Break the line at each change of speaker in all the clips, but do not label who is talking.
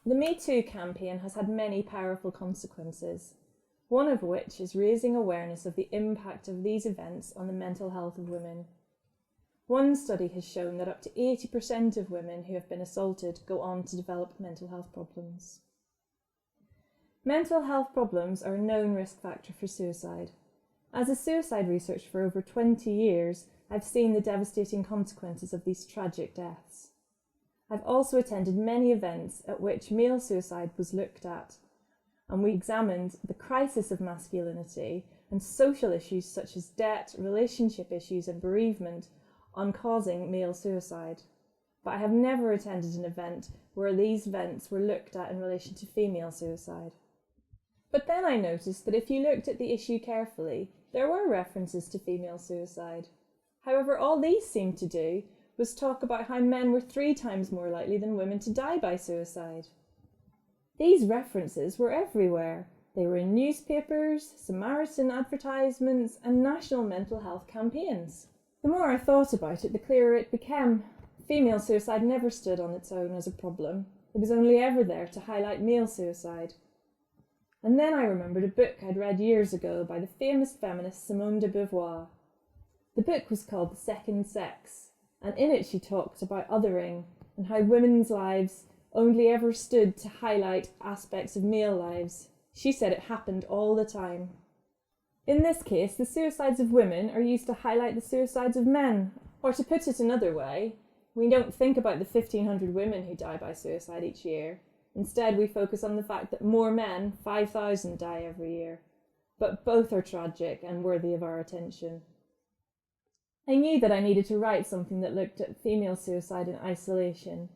The Me Too campaign has had many powerful consequences, one of which is raising awareness of the impact of these events on the mental health of women. One study has shown that up to 80% of women who have been assaulted go on to develop mental health problems. Mental health problems are a known risk factor for suicide. As a suicide researcher for over 20 years, I've seen the devastating consequences of these tragic deaths. I've also attended many events at which male suicide was looked at, and we examined the crisis of masculinity and social issues such as debt, relationship issues and bereavement on causing male suicide. But I have never attended an event where these events were looked at in relation to female suicide. But then I noticed that if you looked at the issue carefully, there were references to female suicide. However, all these seemed to do was talk about how men were 3 times more likely than women to die by suicide. These references were everywhere. They were in newspapers, Samaritan advertisements, and national mental health campaigns. The more I thought about it, the clearer it became. Female suicide never stood on its own as a problem. It was only ever there to highlight male suicide. And then I remembered a book I'd read years ago by the famous feminist Simone de Beauvoir. The book was called The Second Sex, and in it she talked about othering and how women's lives only ever stood to highlight aspects of male lives. She said it happened all the time. In this case, the suicides of women are used to highlight the suicides of men. Or to put it another way, we don't think about the 1,500 women who die by suicide each year. Instead, we focus on the fact that more men, 5,000, die every year. But both are tragic and worthy of our attention. I knew that I needed to write something that looked at female suicide in isolation,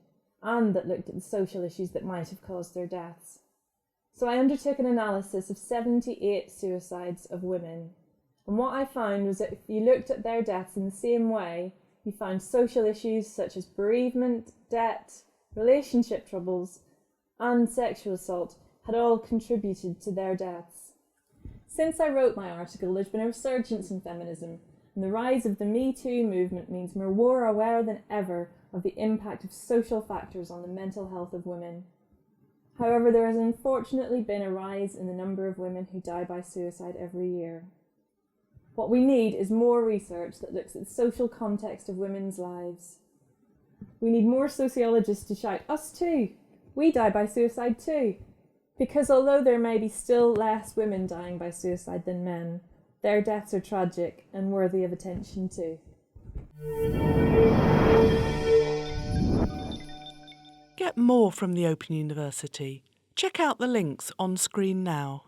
and that looked at the social issues that might have caused their deaths. So I undertook an analysis of 78 suicides of women, and what I found was that if you looked at their deaths in the same way, you found social issues such as bereavement, debt, relationship troubles, and sexual assault had all contributed to their deaths. Since I wrote my article, there's been a resurgence in feminism, and the rise of the Me Too movement means we're more aware than ever of the impact of social factors on the mental health of women. However, there has unfortunately been a rise in the number of women who die by suicide every year. What we need is more research that looks at the social context of women's lives. We need more sociologists to shout, "Us too! We die by suicide too!" Because although there may be still less women dying by suicide than men, their deaths are tragic and worthy of attention too.
Get more from the Open University. Check out the links on screen now.